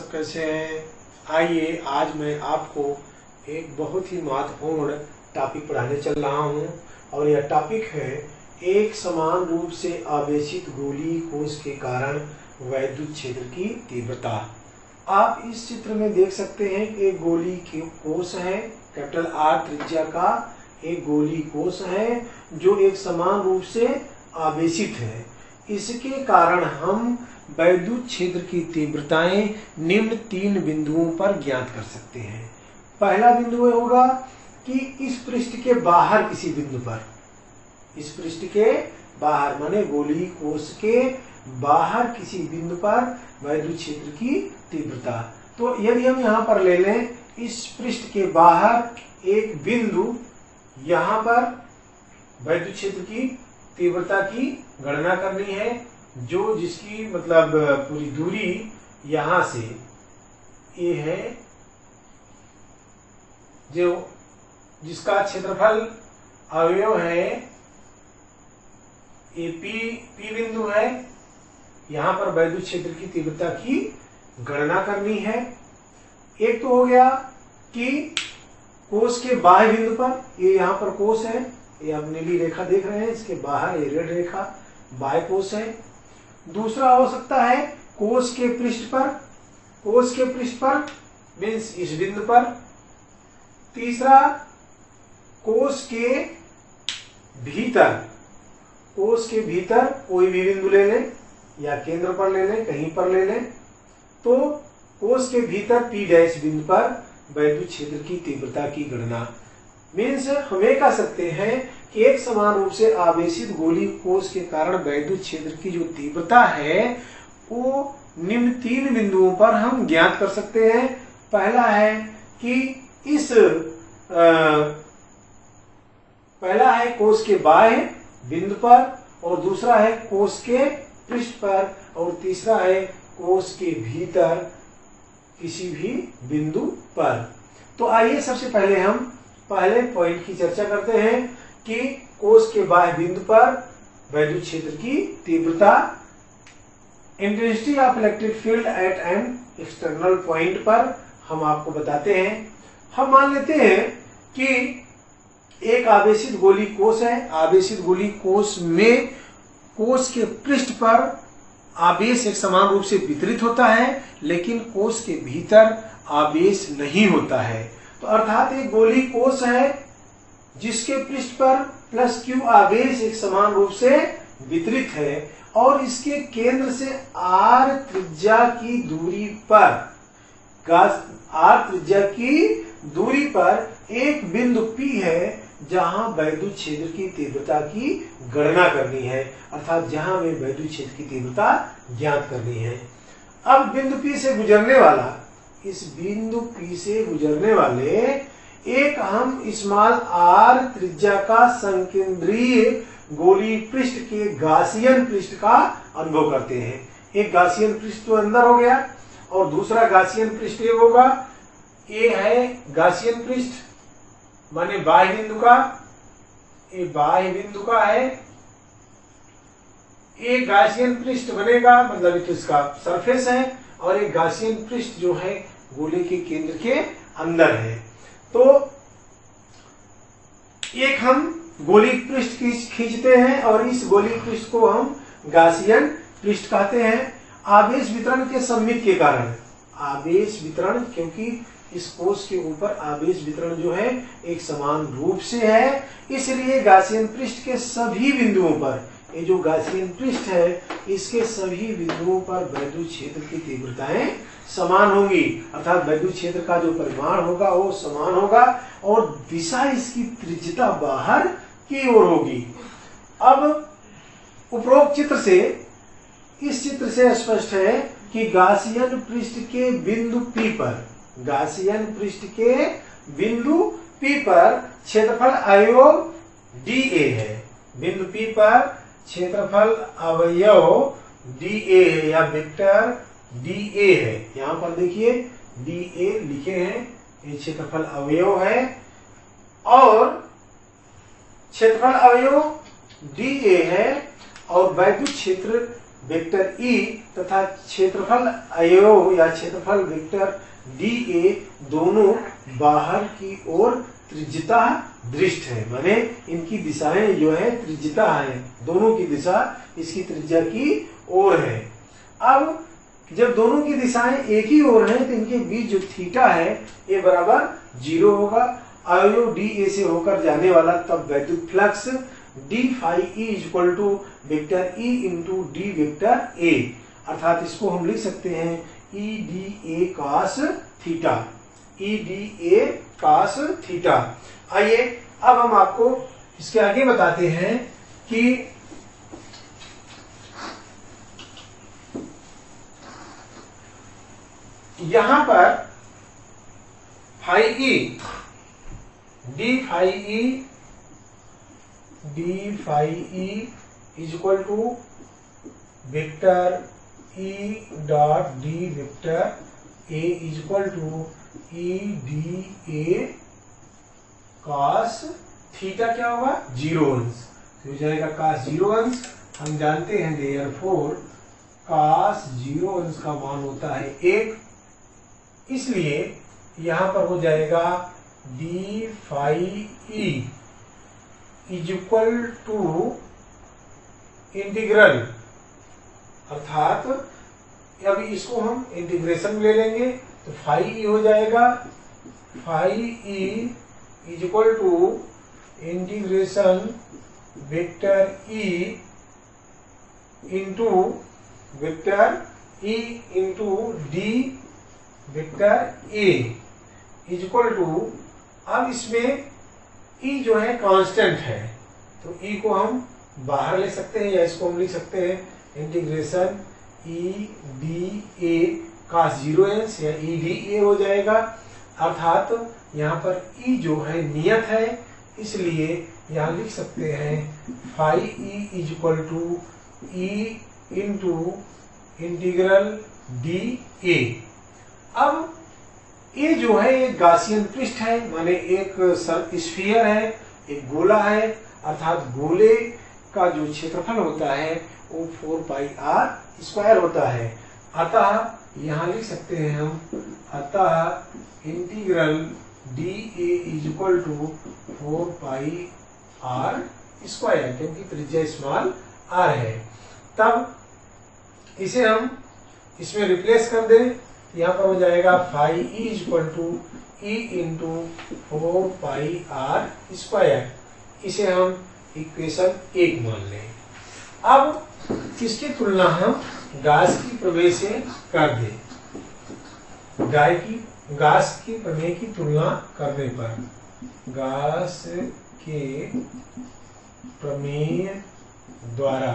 सब कैसे हैं। आइए आज मैं आपको एक बहुत ही महत्वपूर्ण टॉपिक पढ़ाने चल रहा हूं और यह टॉपिक है एक समान रूप से आवेशित गोलीय कोश के कारण वैद्युत क्षेत्र की तीव्रता। आप इस चित्र में देख सकते हैं कि एक गोलीय कोश है, कैपिटल आर त्रिज्या का एक गोलीय कोश है जो एक समान रूप से आवेशित है। इसके कारण हम वैद्युत क्षेत्र की तीव्रताएं निम्न तीन बिंदुओं पर ज्ञात कर सकते हैं। पहला बिंदु होगा कि इस पृष्ठ के बाहर किसी बिंदु पर, इस पृष्ठ के बाहर माने गोलीय कोश के बाहर किसी बिंदु पर वैद्युत क्षेत्र की तीव्रता। तो यदि हम यहाँ पर ले लें, इस पृष्ठ के बाहर एक बिंदु, यहाँ पर वैद्युत क्षेत्र की तीव्रता की गणना करनी है, जो जिसकी मतलब पूरी दूरी यहां से ये है, जो जिसका क्षेत्रफल अवयव है ये पी बिंदु है। यहां पर वैद्युत क्षेत्र की तीव्रता की गणना करनी है। एक तो हो गया कि कोश के बाह्य बिंदु पर, ये यहाँ पर कोश है, ये आप नीली रेखा देख रहे हैं, इसके बाहर ये रेड रेखा बाह्य कोश है। दूसरा हो सकता है कोश के पृष्ठ पर, कोश के पृष्ठ पर मीन्स इस बिंदु पर। तीसरा कोश के भीतर, कोश के भीतर कोई भी बिंदु ले लें या केंद्र पर ले लें, कहीं पर ले लें, तो कोश के भीतर P डैश बिंदु पर वैद्युत क्षेत्र की तीव्रता की गणना। मीन्स हम ये कह सकते हैं कि एक समान रूप से आवेशित गोलीय कोश के कारण वैद्युत क्षेत्र की जो तीव्रता है वो निम्न तीन बिंदुओं पर हम ज्ञात कर सकते हैं। पहला है कि इस पहला है कोश के बाह्य बिंदु पर, और दूसरा है कोश के पृष्ठ पर, और तीसरा है कोश के भीतर किसी भी बिंदु पर। तो आइए सबसे पहले हम पहले पॉइंट की चर्चा करते हैं कि कोश के बाह्य बिंदु पर वैद्युत क्षेत्र की तीव्रता। Intensity of electric field at an external point पर हम आपको बताते हैं। हम मान लेते हैं कि एक आवेशित गोलीय कोश है। आवेशित गोलीय कोश में कोश के पृष्ठ पर आवेश एक समान रूप से वितरित होता है, लेकिन कोश के भीतर आवेश नहीं होता है। तो अर्थात एक गोलीय कोश है जिसके पृष्ठ पर प्लस क्यू आवेश एक समान रूप से वितरित है, और इसके केंद्र से आर त्रिज्या की दूरी पर, आर त्रिज्या की दूरी पर एक बिंदु P है जहां वैद्युत क्षेत्र की तीव्रता की गणना करनी है, अर्थात जहां में वैद्युत क्षेत्र की तीव्रता ज्ञात करनी है। अब बिंदु P से गुजरने वाला, इस बिंदु P से गुजरने वाले एक हम स्मॉल r त्रिज्या का संकेंद्रीय गोलीय पृष्ठ के गासियन पृष्ठ का अनुभव करते हैं। एक गासियन पृष्ठ तो अंदर हो गया और दूसरा गासियन पृष्ठ ये होगा, ये है गासियन पृष्ठ माने बाह्य बिंदु का, ये बाह्य बिंदु का है। एक गासियन पृष्ठ बनेगा, मतलब ये तो इसका सरफेस है, और एक गासियन पृष्ठ जो है गोले के केंद्र के अंदर है। तो एक हम गोलीय पृष्ठ खींचते हैं और इस गोलीय पृष्ठ को हम गासियन पृष्ठ कहते हैं। आवेश वितरण के सममित के कारण, आवेश वितरण, क्योंकि इस कोश के ऊपर आवेश वितरण जो है एक समान रूप से है, इसलिए गासियन पृष्ठ के सभी बिंदुओं पर, ये जो गासियन पृष्ठ है इसके सभी बिंदुओं पर वैद्युत क्षेत्र की तीव्रताएं समान होंगी, अर्थात वैद्युत क्षेत्र का जो परिमाण होगा वो समान होगा और दिशा इसकी त्रिज्यता बाहर की ओर होगी। अब उपरोक्त चित्र से, इस चित्र से स्पष्ट है कि गासियन पृष्ठ के बिंदु P पर, गासियन पृष्ठ के बिंदु P पर क्षेत्रफल अवयव dA है। बिंदु P पर क्षेत्रफल अवयव dA है या वेक्टर dA है। यहाँ पर देखिए dA लिखे हैं, ये क्षेत्रफल अवयव है, और क्षेत्रफल अवयव dA है और वैद्युत क्षेत्र वेक्टर ई तथा क्षेत्रफल अयो या क्षेत्रफल वेक्टर डी ए दोनों बाहर की ओर त्रिज्यता दृष्ट है, माने इनकी दिशाएं जो है त्रिज्यता है, दोनों की दिशा इसकी त्रिज्या की ओर है। अब जब दोनों की दिशाएं एक ही ओर हैं तो इनके बीच जो थीटा है ये बराबर 0 होगा। अवयव डी ए से होकर जाने वाला तब वैद्युत flux d phi E equal to vector E into D vector A, अर्थात इसको हम लिख सकते हैं E d A cos theta, E d A cos theta. आइए अब हम आपको इसके आगे बताते हैं कि यहां पर phi E d phi E is equal to vector E dot d vector A is equal to E d A cos theta क्या होगा 0 अंश, तो हो जाएगा कॉस 0 अंश। हम जानते हैं देयरफॉर कॉस 0 अंश का मान होता है 1, इसलिए यहां पर हो जाएगा d phi E is equal to integral, अर्थात अभी इसको हम इंटीग्रेशन में ले लेंगे तो फाई ई हो जाएगा phi E is equal to integration vector E into vector E into D vector A is equal to, अब इसमें ई जो है कांस्टेंट है तो ई को हम बाहर ले सकते हैं या इसको हम लिख सकते हैं integration E d A cos 0 अंश या ई डी ए हो जाएगा, अर्थात यहाँ पर ई जो है नियत है इसलिए यहाँ लिख सकते हैं phi E is equal to E into integral d A. अब ये जो है एक गासियन पृष्ठ है, माने एक स्फीयर है, एक गोला है, अर्थात गोले का जो क्षेत्रफल होता है वो 4 पाई आर स्क्वायर होता है। अतः यहाँ लिख सकते हैं हम, अतः integral d A is equal to 4 pi are square, क्योंकि त्रिज्या स्मॉल आर है। तब इसे हम इसमें रिप्लेस कर दें, यहाँ पर हो जाएगा phi E is equal to E into 4 pi are square, इसे हम इक्वेशन 1 मान लें। अब इसकी तुलना हम गास की प्रमेय से कर दें। गास की प्रमेय की तुलना करने पर गास के प्रमेय द्वारा,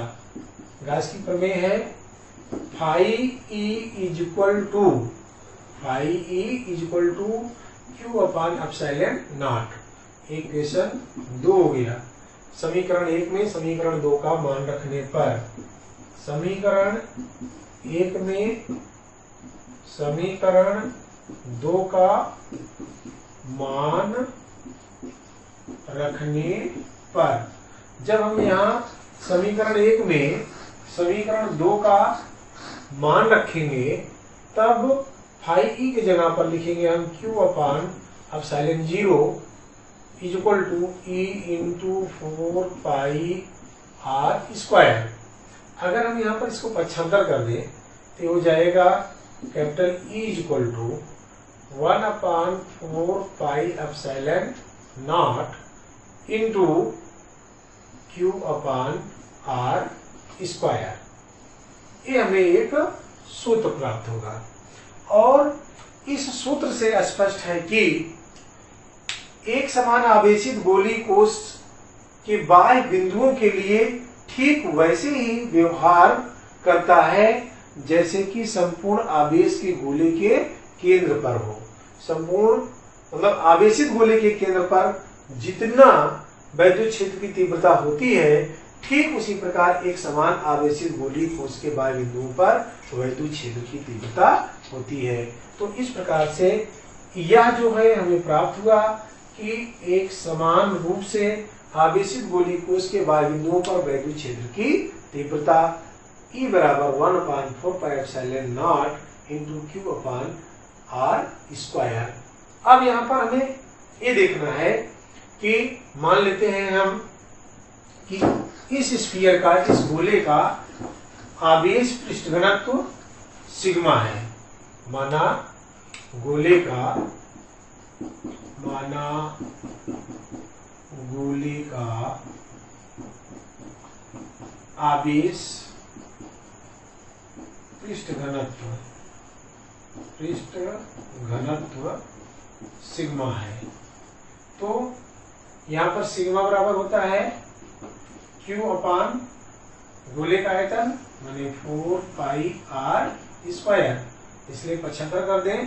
गास की प्रमेय है phi E is equal to Q upon epsilon nought, equation 2 हो गया। समीकरण 1 में समीकरण 2 का मान रखने पर, समीकरण 1 में समीकरण 2 का मान रखने पर, जब हम यहाँ समीकरण 1 में समीकरण 2 का मान रखेंगे तब फाई ई के जगह पर लिखेंगे हम Q upon epsilon 0 is equal to E into 4 pi are square. अगर हम यहाँ पर इसको पक्षांतर कर दें तो हो जाएगा capital E is equal to 1 upon 4 pi epsilon nought into Q upon R square. ये हमें एक सूत्र प्राप्त होगा और इस सूत्र से स्पष्ट है कि एक समान आवेशित गोली कोश के बाह्य बिंदुओं के लिए ठीक वैसे ही व्यवहार करता है जैसे कि संपूर्ण आवेश के गोले के केंद्र पर हो। संपूर्ण मतलब आवेशित गोले के केंद्र पर जितना वैद्युत क्षेत्र की तीव्रता होती है ठीक उसी प्रकार एक समान आवेशित गोली कोश के बाह्य बिंदुओं पर वैद्युत क्षेत्र की तीव्रता होती है। तो इस प्रकार से यह जो है हमें प्राप्त हुआ कि एक समान रूप से आवेशित गोली कोश के बाह्य बिंदुओं पर वैद्युत क्षेत्र की तीव्रता E बराबर 1/4πε0 into Q upon R square. अब यहाँ पर हमें ये देखना है कि मान लेते हैं हम कि इस स्फीयर का, इस गोले का आवेश पृष्ठ घनत्व सिग्मा है। माना गोले का आवेश पृष्ठ घनत्व सिग्मा है। तो यहाँ पर सिग्मा बराबर होता है Q अपान गोले का आयतन माने 4πr²। इसलिए 75 कर दें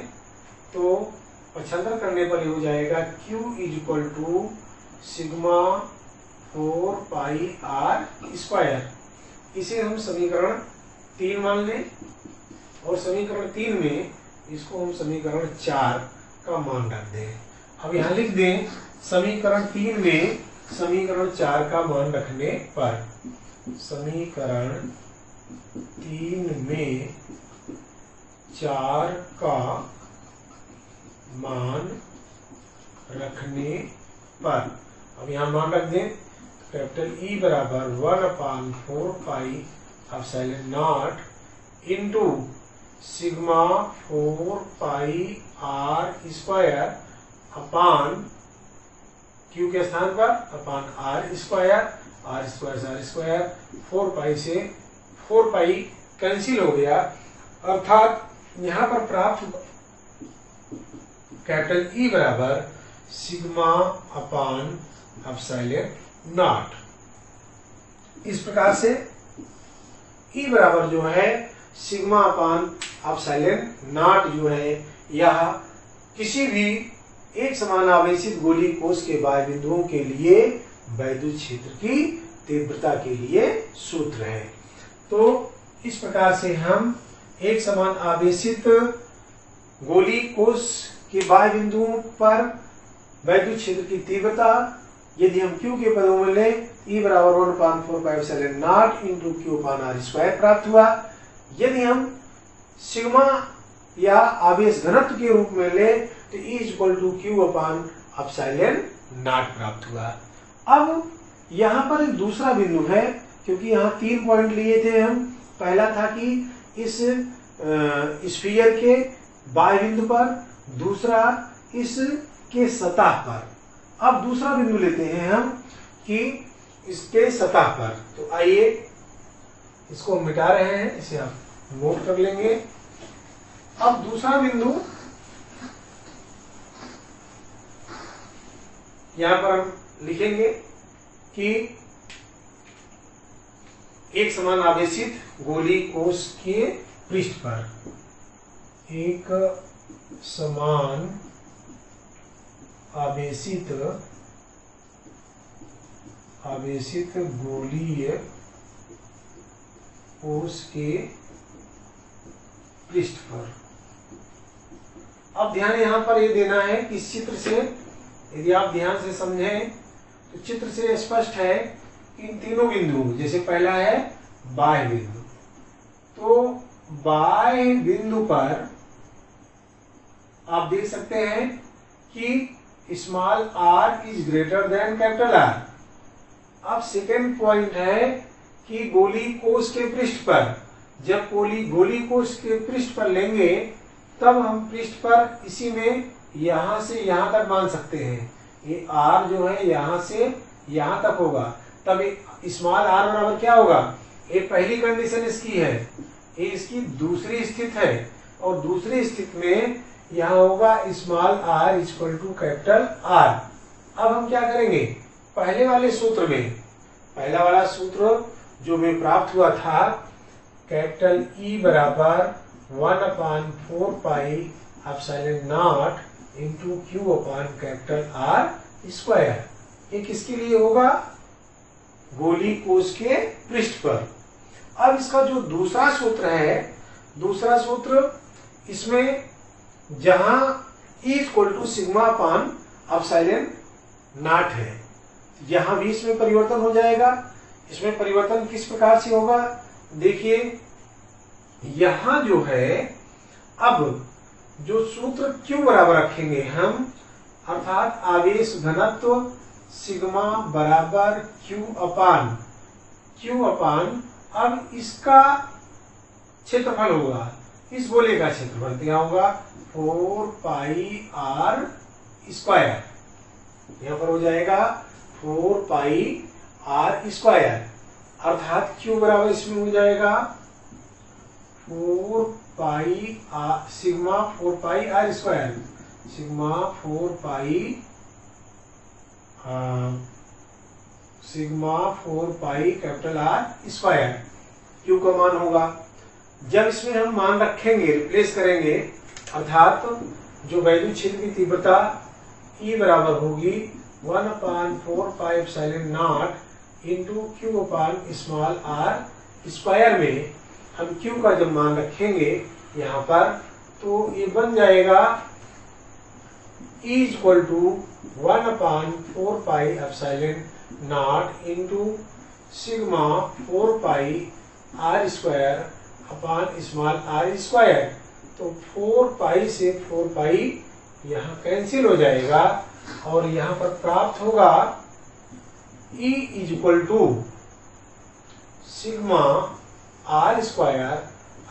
तो 75 करने पर ये हो जाएगा Q = सिग्मा 4πr²। इसे हम समीकरण 3 मान लें और समीकरण 3 में इसको हम समीकरण 4 का मान रख दें। अब यहाँ लिख दें समीकरण 3 में समीकरण 4 का मान रखने पर, समीकरण 3 में 4 का मान रखने पर, अब यहाँ मान रख दें कैपिटल E बराबर 1/4πε0 इंटू सिग्मा 4πr² अपान Q के स्थान पर अपान r² से r², 4π से 4π कैंसिल हो गया, अर्थात यहाँ पर प्राप्त कैपिटल E बराबर सिग्मा अपान ε0। इस प्रकार से E बराबर जो है सिग्मा अपान ε0 जो है यह किसी भी एक समान आवेशित गोलीय कोश के बाह्य बिंदुओं के लिए वैद्युत क्षेत्र की तीव्रता के लिए सूत्र है। तो इस प्रकार से हम एक समान आवेशित गोलीय कोश के बाह्य बिंदुओं पर वैद्युत क्षेत्र की तीव्रता यदि हम Q के पदों में लें E बराबर 1/4πε0 इंटू Q अपान r² प्राप्त हुआ। यदि हम सिग्मा या आवेश घनत्व के रूप में ले तो E = Q अपान ε0 प्राप्त हुआ। अब यहाँ पर एक दूसरा बिंदु है, क्योंकि यहाँ 3 पॉइंट लिए थे हम। पहला था कि इस स्फीयर के बाह्य बिंदु पर, दूसरा इसके सतह पर। अब दूसरा बिंदु लेते हैं हम कि इसके सतह पर। तो आइए इसको हम मिटा रहे हैं, इसे आप नोट कर लेंगे। अब दूसरा बिंदु यहां पर हम लिखेंगे कि एक समान आवेशित गोलीय कोश के पृष्ठ पर, एक समान आवेशित गोलीय कोश के पृष्ठ पर। अब ध्यान यहाँ पर ये देना है कि इस चित्र से यदि आप ध्यान से समझें तो चित्र से स्पष्ट है इन तीनों बिंदु, जैसे पहला है बाह्य बिंदु, तो बाह्य बिंदु पर आप देख सकते हैं कि small r is greater than capital R। अब सेकेंड पॉइंट है कि गोलीय कोश के पृष्ठ पर, जब गोलीय कोश के पृष्ठ पर लेंगे तब हम पृष्ठ पर इसी में यहां से यहां तक मान सकते हैं। ये r जो है यहां से यहां तक होगा, तब स्मॉल r बराबर क्या होगा, ये पहली कंडीशन इसकी है, ये इसकी दूसरी स्थिति है, और दूसरी स्थिति में यहाँ होगा स्मॉल r = कैपिटल R। अब हम क्या करेंगे, पहले वाले सूत्र में, पहला वाला सूत्र जो हमें प्राप्त हुआ था कैपिटल E बराबर 1/4πε0 इंटू Q अपान कैपिटल R², ये किसके लिए होगा, गोलीय कोश के पृष्ठ पर। अब इसका जो दूसरा सूत्र है, दूसरा सूत्र इसमें जहां E = सिग्मा अपान ε0 है, यहां भी इसमें परिवर्तन हो जाएगा। इसमें परिवर्तन किस प्रकार से होगा, देखिए यहां जो है, अब जो सूत्र Q बराबर रखेंगे हम, अर्थात आवेश घनत्व सिग्मा बराबर Q अपान अब इसका क्षेत्रफल होगा, इस गोले का क्षेत्रफल क्या होगा 4 पाई r स्क्वायर, यहां पर हो जाएगा 4 पाई r स्क्वायर, अर्थात Q बराबर इसमें हो जाएगा 4 pi sigma 4 pi r square, sigma 4 pi capital R square Q का मान होगा। जब इसमें हम मान रखेंगे, रिप्लेस करेंगे, अर्थात जो वैद्युत क्षेत्र की तीव्रता E बराबर होगी 1/4 pi epsilon nought into Q अपान स्मॉल r स्क्वायर में हम Q का जब मान रखेंगे यहाँ पर, तो ये बन जाएगा E equal to 1/4 pi epsilon nought into sigma 4 pi r square upon small r square. तो 4 पाई से 4 पाई यहाँ कैंसिल हो जाएगा और यहाँ पर प्राप्त होगा E equal to sigma r square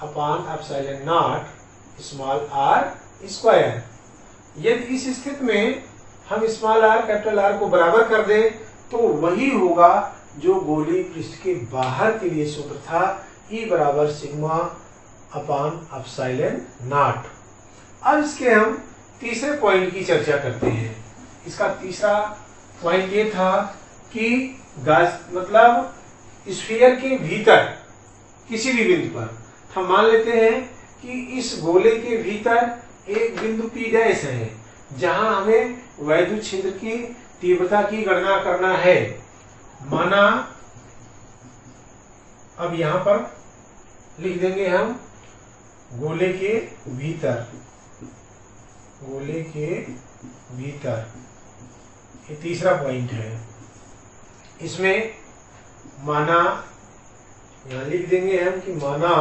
upon epsilon nought small r square. यदि इस स्थिति में हम स्मॉल r कैपिटल R को बराबर कर दें तो वही होगा जो गोलीय पृष्ठ के बाहर के लिए सूत्र था, E बराबर सिग्मा अपान एप्सिलॉन नॉट। अब इसके हम तीसरे पॉइंट की चर्चा करते हैं। इसका तीसरा पॉइंट ये था कि मतलब स्फीयर के भीतर किसी भी बिंदु पर हम मान लेते हैं कि इस गोले के भीतर एक बिंदु P डैश है जहां हमें वैद्युत क्षेत्र की तीव्रता की गणना करना है। माना अब यहां पर लिख देंगे हम गोले के भीतर, ये तीसरा पॉइंट है। इसमें माना यहां लिख देंगे हम कि माना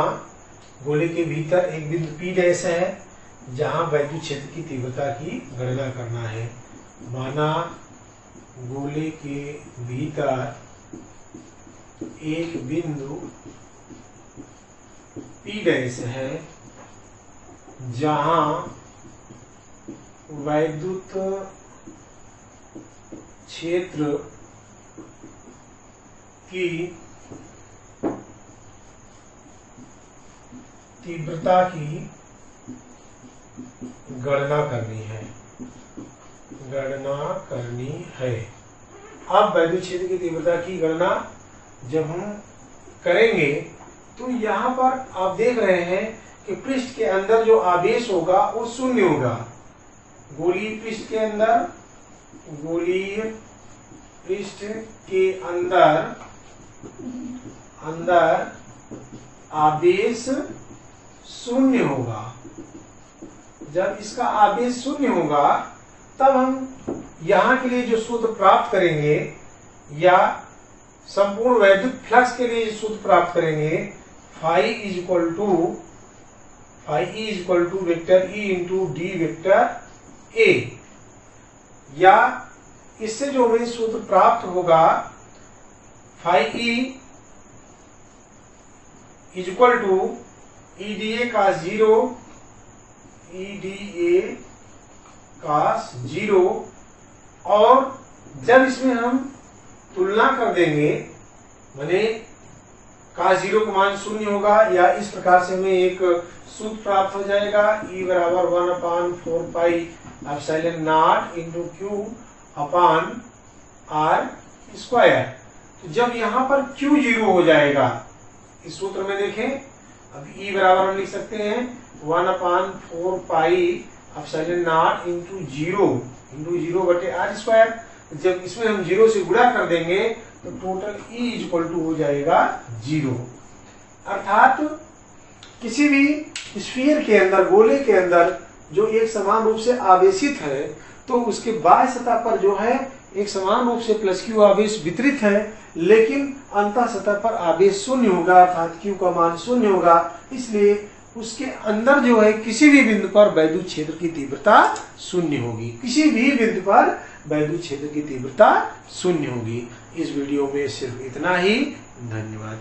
गोले के भीतर एक बिंदु P डैश है जहां वैद्युत क्षेत्र की तीव्रता की गणना करना है। माना गोले के भीतर एक बिंदु P डैश है जहां वैद्युत क्षेत्र की तीव्रता की गणना करनी है। अब वैद्युत क्षेत्र की तीव्रता की गणना जब हम करेंगे तो यहाँ पर आप देख रहे हैं कि पृष्ठ के अंदर जो आवेश होगा वो शून्य होगा। गोलीय पृष्ठ के अंदर आवेश शून्य होगा। जब इसका आवेश शून्य होगा तब हम यहाँ के लिए जो सूत्र प्राप्त करेंगे या संपूर्ण वैद्युत फ्लक्स के लिए जो सूत्र प्राप्त करेंगे, phi is equal to vector E into D vector A, या इससे जो हमें सूत्र प्राप्त होगा phi E is equal to EDA cos 0, और जब इसमें हम तुलना कर देंगे माने cos 0 का मान शून्य होगा, या इस प्रकार से हमें एक सूत्र प्राप्त हो जाएगा E बराबर 1/4 pi epsilon nought into Q अपान R स्क्वायर। तो जब यहाँ पर Q 0 हो जाएगा, इस सूत्र में देखें, अब E बराबर हम लिख सकते हैं 1/4 पाई एप्सिलॉन नॉट इंटू 0 बटे R स्क्वायर। जब इसमें हम 0 से गुणा कर देंगे तो टोटल E इक्वल टू हो जाएगा 0। अर्थात किसी भी स्फीयर के अंदर, गोले के अंदर जो एक समान रूप से आवेशित है, तो उसके बाह्य सतह पर जो है एक समान रूप से प्लस क्यू आवेश वितरित है, लेकिन अंतः सतह पर आवेश शून्य होगा, अर्थात क्यू का मान शून्य होगा। इसलिए उसके अंदर जो है किसी भी बिंदु पर वैद्युत क्षेत्र की तीव्रता शून्य होगी। किसी भी बिंदु पर वैद्युत क्षेत्र की तीव्रता शून्य होगी। इस वीडियो में सिर्फ इतना ही। धन्यवाद।